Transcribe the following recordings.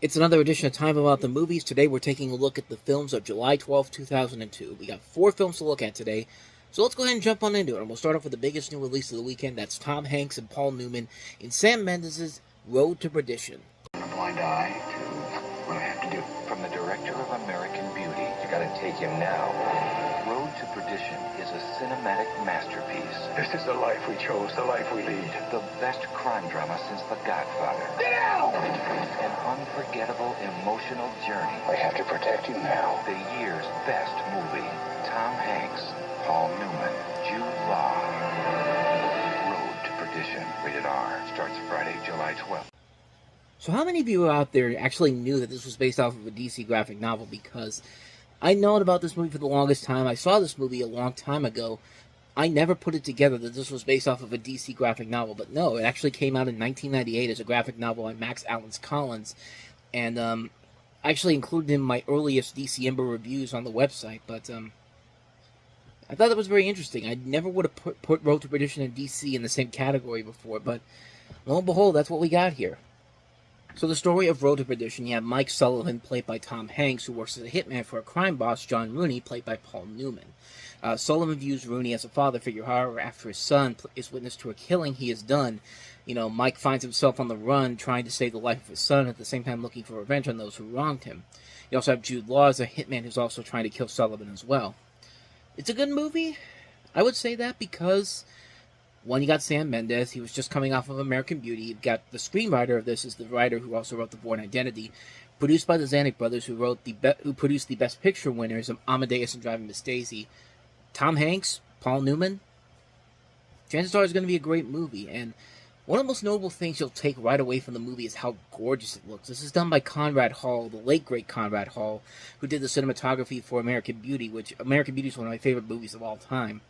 It's another edition of Time About the Movies. Today we're taking a look at the films of July 12, 2002. We got 4 films to look at today, so let's go ahead and jump on into it. And we'll start off with the biggest new release of the weekend. That's Tom Hanks and Paul Newman in Sam Mendes' Road to Perdition. From a blind eye to what I have to do. From the director of American Beauty, you gotta take him now. Road to Perdition is a cinematic masterpiece. This is the life we chose, the life we lead. The best crime drama since The Godfather. Get out! An unforgettable emotional journey. I have to protect you now. The year's best movie. Tom Hanks, Paul Newman, Jude Law. Road to Perdition, rated R, starts Friday, July 12th. So how many of you out there actually knew that this was based off of a DC graphic novel? Because I known about this movie for the longest time. I saw this movie a long time ago. I never put it together that this was based off of a DC graphic novel. But no, it actually came out in 1998 as a graphic novel by Max Allan Collins. And I actually included in my earliest DC Ember reviews on the website. But I thought that was very interesting. I never would have put Road to Perdition and DC in the same category before. But lo and behold, that's what we got here. So the story of Road to Perdition, you have Mike Sullivan, played by Tom Hanks, who works as a hitman for a crime boss, John Rooney, played by Paul Newman. Sullivan views Rooney as a father figure. However, after his son is witness to a killing he has done, Mike finds himself on the run, trying to save the life of his son, at the same time looking for revenge on those who wronged him. You also have Jude Law as a hitman who's also trying to kill Sullivan as well. It's a good movie. I would say that because one, you got Sam Mendes. He was just coming off of American Beauty. You've got the screenwriter of this is the writer who also wrote The Bourne Identity, produced by the Zanuck brothers, who produced the Best Picture winners of Amadeus and Driving Miss Daisy. Tom Hanks, Paul Newman. Chances are it's going to be a great movie. And one of the most notable things you'll take right away from the movie is how gorgeous it looks. This is done by Conrad Hall, the late great Conrad Hall, who did the cinematography for American Beauty, which American Beauty is one of my favorite movies of all time.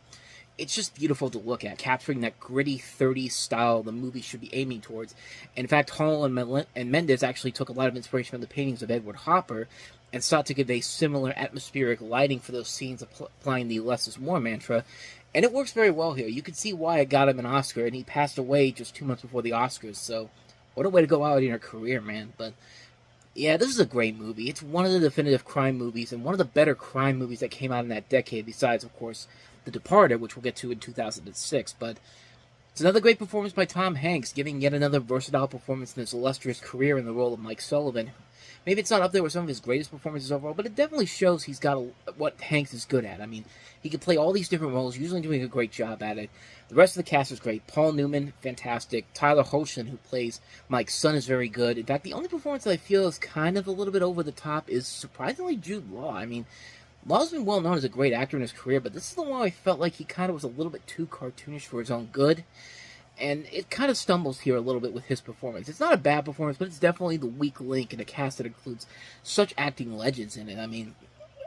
It's just beautiful to look at, capturing that gritty 30s style the movie should be aiming towards. In fact, Hall and Mendes actually took a lot of inspiration from the paintings of Edward Hopper and sought to convey similar atmospheric lighting for those scenes, applying the less is more mantra. And it works very well here. You can see why it got him an Oscar, and he passed away just 2 months before the Oscars, so what a way to go out in your career, man. But yeah, this is a great movie. It's one of the definitive crime movies, and one of the better crime movies that came out in that decade, besides, of course, The Departed, which we'll get to in 2006. But it's another great performance by Tom Hanks, giving yet another versatile performance in his illustrious career in the role of Mike Sullivan. Maybe it's not up there with some of his greatest performances overall, but it definitely shows he's got what Hanks is good at. I mean, he can play all these different roles, usually doing a great job at it. The rest of the cast is great. Paul Newman, fantastic. Tyler Hoechlin, who plays Mike's son, is very good. In fact, the only performance that I feel is kind of a little bit over the top is surprisingly Jude Law. I mean, Law's been well known as a great actor in his career, but this is the one I felt like he kind of was a little bit too cartoonish for his own good. And it kind of stumbles here a little bit with his performance. It's not a bad performance, but it's definitely the weak link in a cast that includes such acting legends in it. I mean,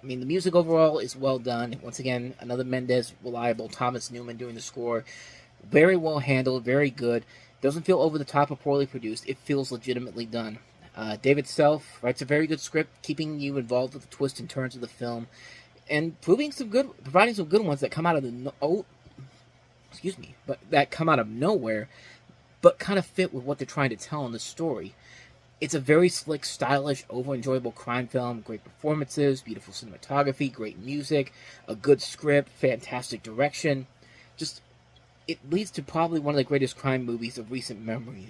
the music overall is well done. Once again, another Mendes reliable, Thomas Newman doing the score. Very well handled, very good. Doesn't feel over the top or poorly produced. It feels legitimately done. David Self writes a very good script, keeping you involved with the twists and turns of the film, and providing some good ones that come out of that come out of nowhere, but kind of fit with what they're trying to tell in the story. It's a very slick, stylish, over-enjoyable crime film. Great performances, beautiful cinematography, great music, a good script, fantastic direction. Just, it leads to probably one of the greatest crime movies of recent memory.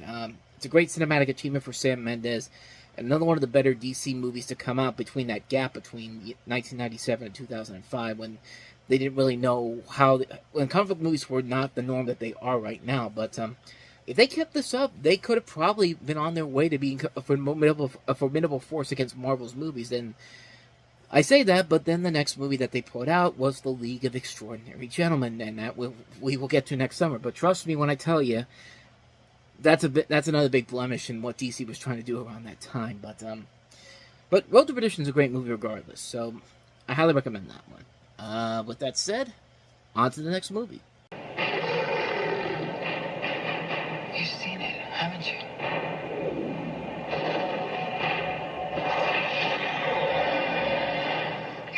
It's a great cinematic achievement for Sam Mendes, and another one of the better DC movies to come out between that gap between 1997 and 2005, when they didn't really know when comic book movies were not the norm that they are right now. But if they kept this up, they could have probably been on their way to being a formidable force against Marvel's movies. And I say that, but then the next movie that they put out was The League of Extraordinary Gentlemen, and that we will get to next summer. But trust me when I tell you, that's another big blemish in what DC was trying to do around that time. But Road to Perdition is a great movie regardless, so I highly recommend that one. With that said, on to the next movie. You've seen it, haven't you?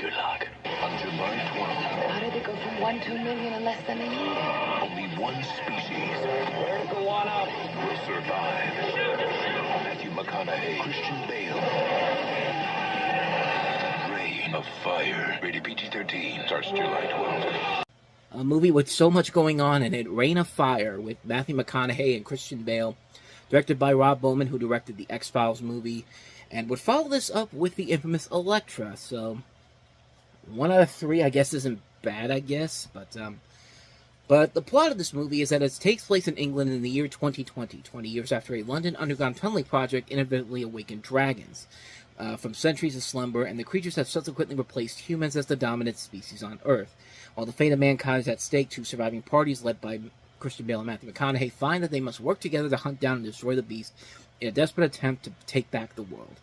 Good luck. On July 12th. How did it go from 1 to 1 million in less than a year? only one species Where to go on up? will survive. Matthew McConaughey, Christian Bale. Reign of Fire. Rated PG-13. Starts July 12th. A movie with so much going on in it, Reign of Fire, with Matthew McConaughey and Christian Bale, directed by Rob Bowman, who directed the X-Files movie, and would follow this up with the infamous Elektra. So 1 out of 3, I guess, isn't bad, I guess, but the plot of this movie is that it takes place in England in the year 2020, 20 years after a London underground tunneling project inadvertently awakened dragons from centuries of slumber, and the creatures have subsequently replaced humans as the dominant species on Earth. While the fate of mankind is at stake, 2 surviving parties, led by Christian Bale and Matthew McConaughey, find that they must work together to hunt down and destroy the beast in a desperate attempt to take back the world.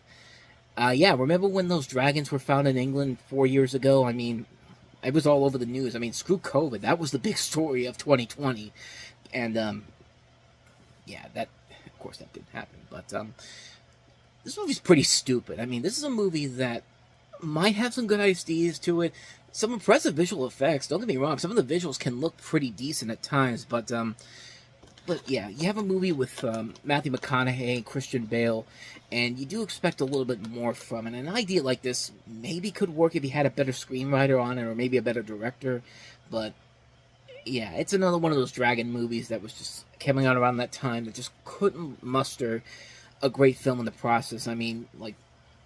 Yeah, remember when those dragons were found in England 4 years ago? I mean, it was all over the news. I mean, screw COVID. That was the big story of 2020. And, yeah, that, of course, that didn't happen. But, this movie's pretty stupid. I mean, this is a movie that might have some good ideas to it. Some impressive visual effects. Don't get me wrong. Some of the visuals can look pretty decent at times. But yeah, you have a movie with Matthew McConaughey and Christian Bale, and you do expect a little bit more from it. An idea like this maybe could work if you had a better screenwriter on it, or maybe a better director. But yeah, it's another one of those dragon movies that was just coming out around that time that just couldn't muster a great film in the process. I mean,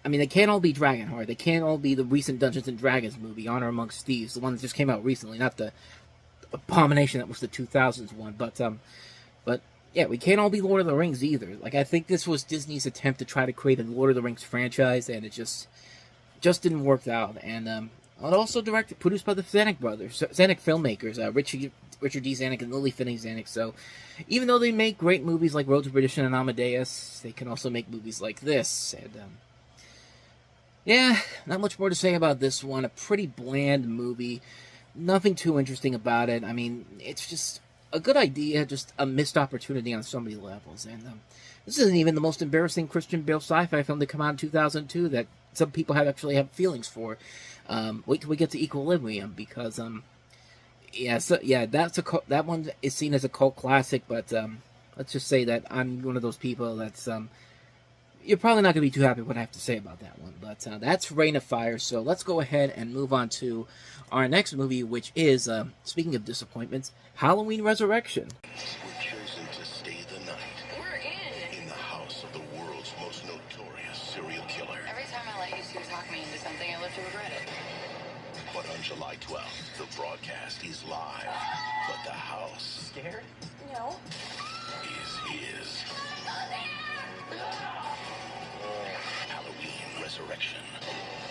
they can't all be Dragonheart. They can't all be the recent Dungeons and Dragons movie, Honor Amongst Thieves, the one that just came out recently, not the abomination that was the 2000s one. But yeah, we can't all be Lord of the Rings either. Like, I think this was Disney's attempt to try to create a Lord of the Rings franchise, and it just didn't work out. And it also produced by the Zanuck brothers, Zanuck filmmakers, Richard D. Zanuck and Lily Finney Zanuck. So, even though they make great movies like Road to Perdition and Amadeus, they can also make movies like this. And yeah, not much more to say about this one. A pretty bland movie. Nothing too interesting about it. I mean, it's just a good idea, just a missed opportunity on so many levels. And this isn't even the most embarrassing Christian Bale sci-fi film to come out in 2002 that some people actually have feelings for. Wait till we get to Equilibrium, because that one is seen as a cult classic. But let's just say that I'm one of those people that's you're probably not going to be too happy with what I have to say about that one. But that's Reign of Fire. So let's go ahead and move on to our next movie, which is, speaking of disappointments, Halloween Resurrection. We've chosen to stay the night. We're in. In the house of the world's most notorious serial killer. Every time I let you two talk me into something, I live to regret it. But on July 12th, the broadcast is live. But the house Scared? No. is his. Halloween Resurrection.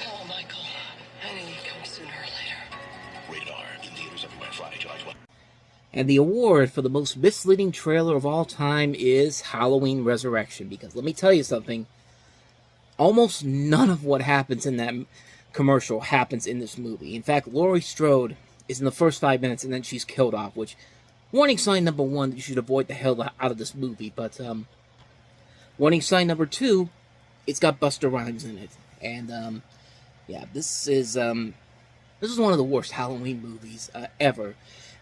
Oh, Michael. I knew you'd come sooner or later. Rated R. In theaters everywhere Friday, July 12th. And the award for the most misleading trailer of all time is Halloween Resurrection. Because let me tell you something, almost none of what happens in that commercial happens in this movie. In fact, Laurie Strode is in the first 5 minutes and then she's killed off, which, warning sign number 1, you should avoid the hell out of this movie. But warning sign number 2, it's got Busta Rhymes in it. And yeah, this is one of the worst Halloween movies ever.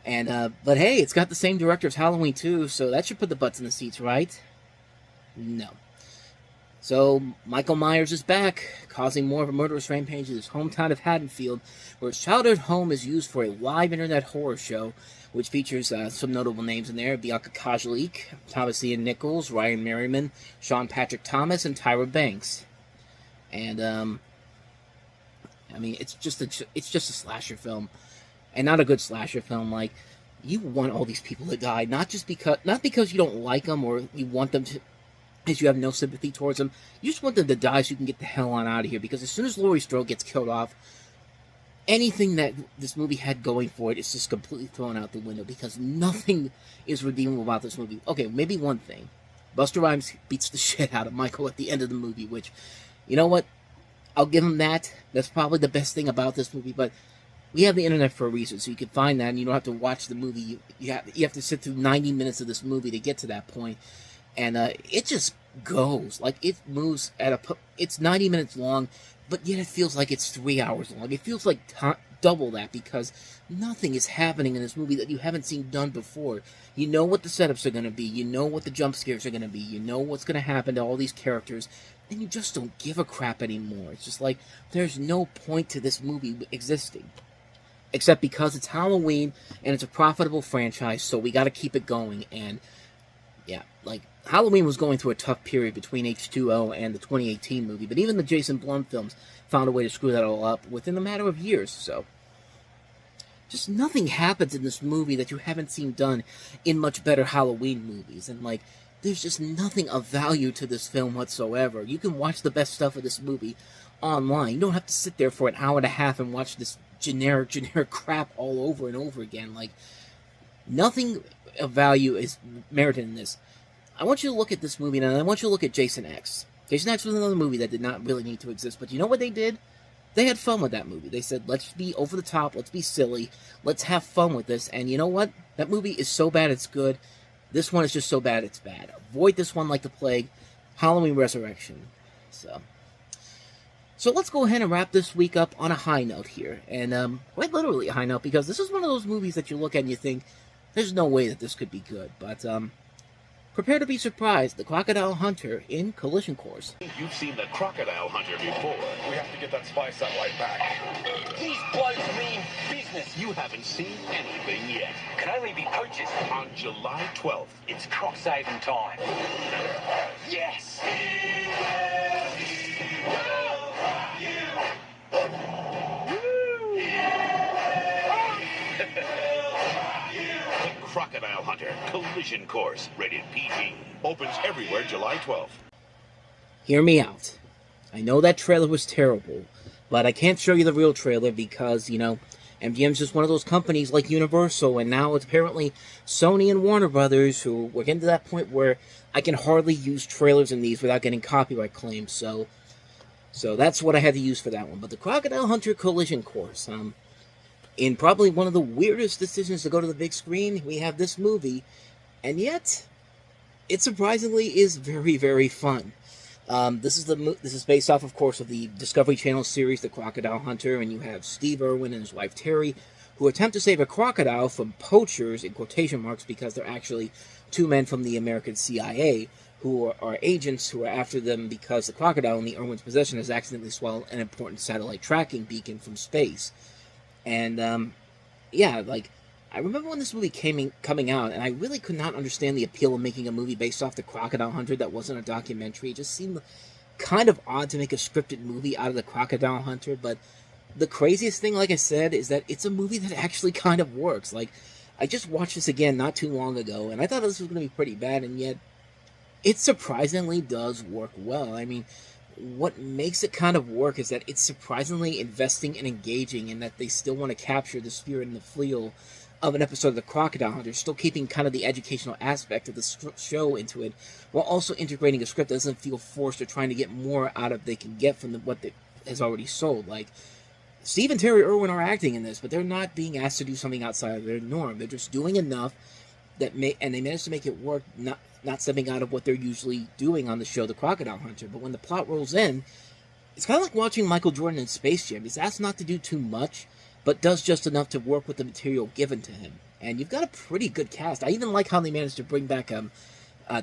And but hey, it's got the same director as Halloween 2, so that should put the butts in the seats, right? No. So Michael Myers is back, causing more of a murderous rampage in his hometown of Haddonfield, where his childhood home is used for a live internet horror show, which features some notable names in there: Bianca Kajalik, Thomas Ian Nichols, Ryan Merriman, Sean Patrick Thomas, and Tyra Banks. And I mean, it's just a slasher film, and not a good slasher film. Like, you want all these people to die, not because you don't like them or you want them to, because you have no sympathy towards them. You just want them to die so you can get the hell on out of here. Because as soon as Laurie Strode gets killed off, anything that this movie had going for it is just completely thrown out the window, because nothing is redeemable about this movie. Okay, maybe one thing: Busta Rhymes beats the shit out of Michael at the end of the movie, which, you know what? I'll give him that. That's probably the best thing about this movie. But we have the internet for a reason, so you can find that, and you don't have to watch the movie. You have to sit through 90 minutes of this movie to get to that point. And it just goes. Like, it moves at it's 90 minutes long, but yet it feels like it's 3 hours long. It feels like double that, because nothing is happening in this movie that you haven't seen done before. You know what the setups are going to be, you know what the jump scares are going to be, you know what's going to happen to all these characters, and you just don't give a crap anymore. It's just like, there's no point to this movie existing. Except because it's Halloween, and it's a profitable franchise, so we gotta keep it going, and yeah, like, Halloween was going through a tough period between H2O and the 2018 movie, but even the Jason Blum films found a way to screw that all up within a matter of years, so. Just nothing happens in this movie that you haven't seen done in much better Halloween movies, and like, there's just nothing of value to this film whatsoever. You can watch the best stuff of this movie online. You don't have to sit there for an hour and a half and watch this generic crap all over and over again. Like, nothing of value is merited in this. I want you to look at this movie, and I want you to look at Jason X. Jason X was another movie that did not really need to exist, but you know what they did? They had fun with that movie. They said, let's be over the top, let's be silly, let's have fun with this, and you know what? That movie is so bad it's good. This one is just so bad it's bad. Avoid this one like the plague. Halloween Resurrection. So let's go ahead and wrap this week up on a high note here. And quite literally a high note, because this is one of those movies that you look at and you think, there's no way that this could be good. But prepare to be surprised. The Crocodile Hunter in Collision Course. You've seen the Crocodile Hunter before. We have to get that spy satellite back. These blokes mean business. You haven't seen anything yet. Can only be poachers. On July 12th, It's crop-saving time. Yes! The Crocodile Hunter Collision Course, rated PG, opens everywhere July 12th. Hear me out. I know that trailer was terrible, but I can't show you the real trailer because, you know, MGM's just one of those companies like Universal, and now it's apparently Sony and Warner Brothers, who we're getting to that point where I can hardly use trailers in these without getting copyright claims, so that's what I had to use for that one. But the Crocodile Hunter Collision Course, in probably one of the weirdest decisions to go to the big screen, we have this movie, and yet, it surprisingly is very, very fun. This is based off, of course, of the Discovery Channel series, The Crocodile Hunter, and you have Steve Irwin and his wife Terry, who attempt to save a crocodile from poachers, in quotation marks, because they're actually two men from the American CIA, who are agents who are after them because the crocodile in the Irwin's possession has accidentally swallowed an important satellite tracking beacon from space. And, yeah, like, I remember when this movie coming out, and I really could not understand the appeal of making a movie based off the Crocodile Hunter that wasn't a documentary. It just seemed kind of odd to make a scripted movie out of the Crocodile Hunter, but the craziest thing, like I said, is that it's a movie that actually kind of works. Like, I just watched this again not too long ago, and I thought this was going to be pretty bad, and yet it surprisingly does work well. I mean, what makes it kind of work is that it's surprisingly investing and engaging, and that they still want to capture the spirit and the feel of an episode of the Crocodile Hunter, still keeping kind of the educational aspect of the show into it, while also integrating a script that doesn't feel forced or trying to get more out of they can get from what they has already sold. Like, Steve and Terry Irwin are acting in this, but they're not being asked to do something outside of their norm. They're just doing enough and they managed to make it work, not stepping out of what they're usually doing on the show, The Crocodile Hunter. But when the plot rolls in, it's kind of like watching Michael Jordan in Space Jam. He's asked not to do too much, but does just enough to work with the material given to him. And you've got a pretty good cast. I even like how they managed to bring back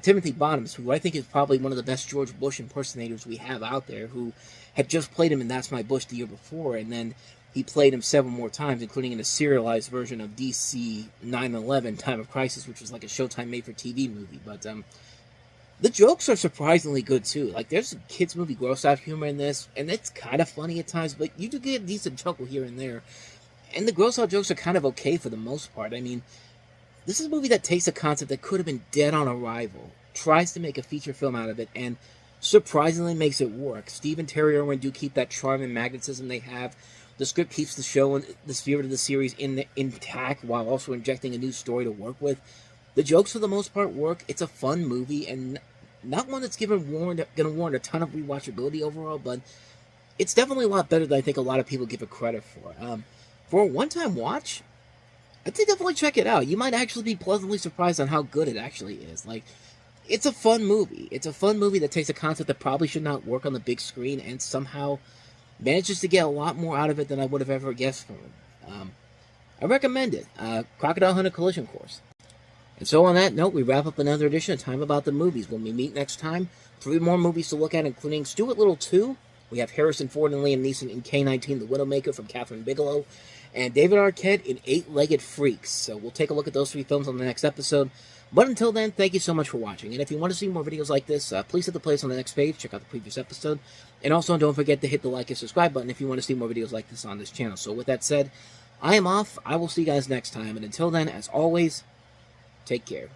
Timothy Bottoms, who I think is probably one of the best George Bush impersonators we have out there, who had just played him in That's My Bush the year before, and then he played him several more times, including in a serialized version of DC 9/11 Time of Crisis, which was like a Showtime made-for-TV movie. But the jokes are surprisingly good, too. Like, there's some kids' movie gross-out humor in this, and it's kind of funny at times, but you do get a decent chuckle here and there. And the gross-out jokes are kind of okay for the most part. I mean, this is a movie that takes a concept that could have been dead on arrival, tries to make a feature film out of it, and surprisingly makes it work. Steve and Terry Irwin do keep that charm and magnetism they have. The script keeps the show and the spirit of the series intact while also injecting a new story to work with. The jokes, for the most part, work. It's a fun movie, and not one that's going to warrant a ton of rewatchability overall, but it's definitely a lot better than I think a lot of people give it credit for. For a one-time watch, I'd say definitely check it out. You might actually be pleasantly surprised on how good it actually is. Like, it's a fun movie. It's a fun movie that takes a concept that probably should not work on the big screen and somehow manages to get a lot more out of it than I would have ever guessed I recommend it. Crocodile Hunter Collision Course. And so on that note, we wrap up another edition of Time About the Movies. When we meet next time, 3 more movies to look at, including Stuart Little 2. We have Harrison Ford and Liam Neeson in K-19, The Widowmaker from Catherine Bigelow, and David Arquette in Eight-Legged Freaks. So we'll take a look at those 3 films on the next episode. But until then, thank you so much for watching. And if you want to see more videos like this, please hit the place on the next page. Check out the previous episode. And also, don't forget to hit the like and subscribe button if you want to see more videos like this on this channel. So with that said, I am off. I will see you guys next time. And until then, as always, take care.